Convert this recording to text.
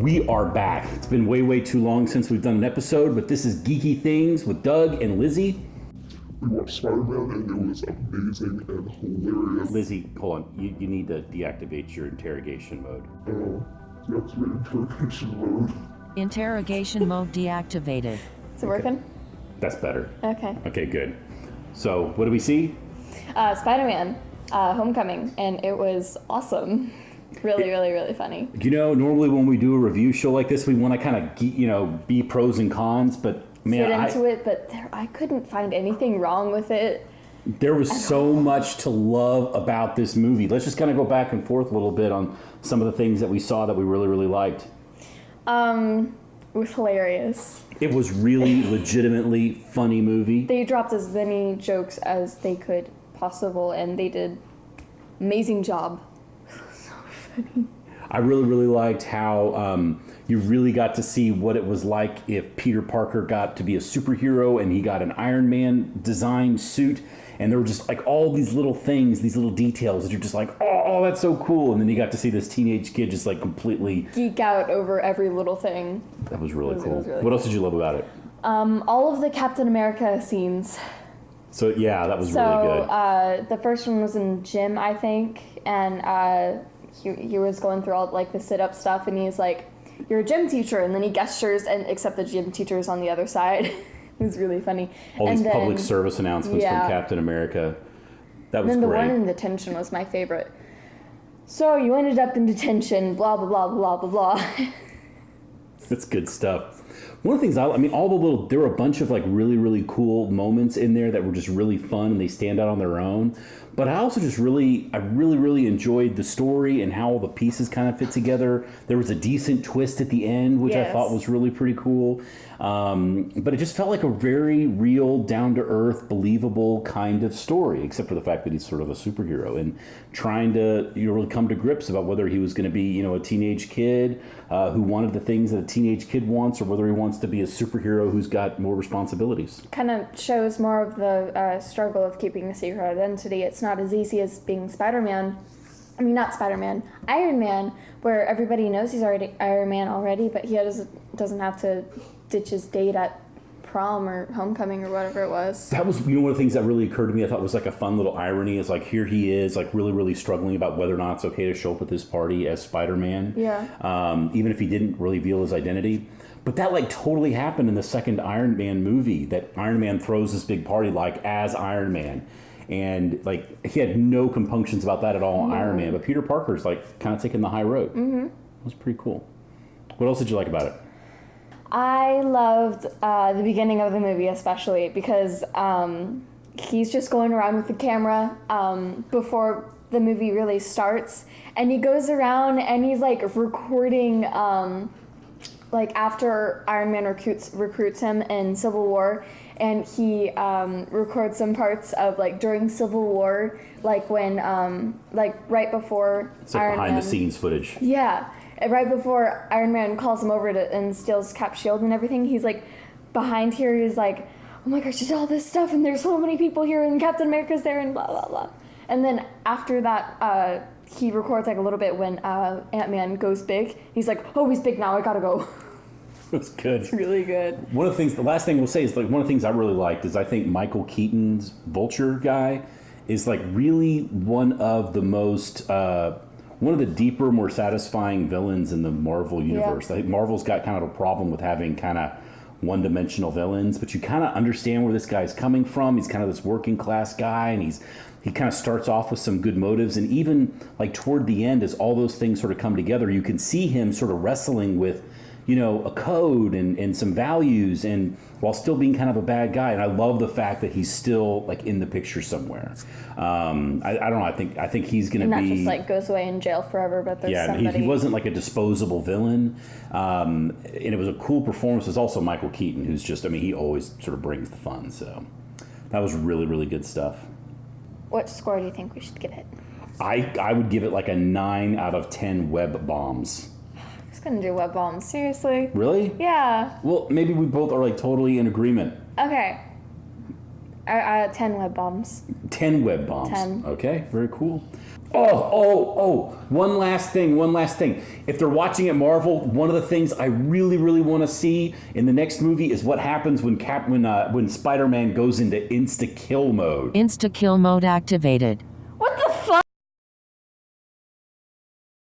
We are back. It's been way too long since we've done an episode, but this is Geeky Things with Doug and Lizzie. We watched Spiderman and it was amazing and hilarious. Lizzie, hold on. You need to deactivate your interrogation mode. Deactivate interrogation mode. Interrogation mode deactivated. Is it working? That's better. Okay. Okay, good. So, what do we see? Spider-Man, Homecoming, and it was awesome. Really funny. You know, normally when we do a review show like this, we want to kind of, be pros and cons, but man, Get into it, but I couldn't find anything wrong with it. There was so much to love about this movie. Let's just kind of go back and forth a little bit on some of the things that we saw that we really liked. It was hilarious. It was really legitimately funny movie. They dropped as many jokes as they could possible, and they did amazing job. I really liked how you really got to see what it was like if Peter Parker got to be a superhero and he got an Iron Man design suit, and there were just like all these little things, these little details that you're just like, oh, that's so cool. And then you got to see this teenage kid just like completely geek out over every little thing. That was really cool. Really what else did you love about it? All of the Captain America scenes. So yeah, that was really good. The first one was in gym, I think, and he was going through all like the sit-up stuff, and he's like, "You're a gym teacher," and then he gestures, and except the gym teacher is on the other side. It was really funny. All these public service announcements from Captain America. That was great. And then the one in detention was my favorite. So you ended up in detention, blah blah blah blah blah blah. That's good stuff. One of the things there were a bunch of like really cool moments in there that were just really fun and they stand out on their own. But I also just really enjoyed the story and how all the pieces kind of fit together. There was a decent twist at the end, which I thought was really pretty cool. But it just felt like a very real, down-to-earth, believable kind of story, except for the fact that he's sort of a superhero and trying to really come to grips about whether he was going to be a teenage kid who wanted the things that a teenage kid wants, or whether he wants to be a superhero who's got more responsibilities. Kind of shows more of the struggle of keeping a secret identity. It's not as easy as being Spider-Man. I mean, not Spider-Man, Iron Man, where everybody knows he's already Iron Man already, but he doesn't have to ditch his date at prom or homecoming or whatever it was. That was one of the things that really occurred to me. I thought was like a fun little irony. Is like, here he is, like really struggling about whether or not it's okay to show up at this party as Spider-Man. Yeah. Even if he didn't really reveal his identity. But that like totally happened in the second Iron Man movie. That Iron Man throws this big party like as Iron Man. And like he had no compunctions about that at all in Iron Man. But Peter Parker's like kind of taking the high road. Mm-hmm. It was pretty cool. What else did you like about it? I loved the beginning of the movie especially because he's just going around with the camera before the movie really starts. And he goes around and he's like recording like after Iron Man recruits him in Civil War. And he records some parts of like during Civil War, like when like right before it's like Iron behind Man, the scenes footage. Yeah, and right before Iron Man calls him over and steals Cap's shield and everything, he's like behind here. He's like, "Oh my gosh, there's all this stuff, and there's so many people here, and Captain America's there, and blah blah blah." And then after that, he records like a little bit when Ant-Man goes big. He's like, "Oh, he's big now. I gotta go." It was good. It's really good. One of the things, the last thing we'll say is like one of the things I really liked is I think Michael Keaton's Vulture guy is like really one of the most, one of the deeper, more satisfying villains in the Marvel universe. Yeah. I think Marvel's got kind of a problem with having kind of one-dimensional villains, but you kind of understand where this guy's coming from. He's kind of this working class guy, and he kind of starts off with some good motives, and even like toward the end, as all those things sort of come together, you can see him sort of wrestling with a code and some values, and while still being kind of a bad guy. And I love the fact that he's still like in the picture somewhere. I don't know. I think he's going to be not just like goes away in jail forever, but there's somebody. He wasn't like a disposable villain. And it was a cool performance. There's also Michael Keaton, who's just, he always sort of brings the fun. So that was really good stuff. What score do you think we should give it? I would give it like a 9 out of 10 web bombs. Gonna do web bombs, seriously? Really? Yeah. Well, maybe we both are like totally in agreement. Okay. 10 web bombs. 10 web bombs. 10. Okay, very cool. Oh, one last thing. If they're watching at Marvel, one of the things I really, really want to see in the next movie is what happens when Spider-Man goes into insta-kill mode. Insta-kill mode activated.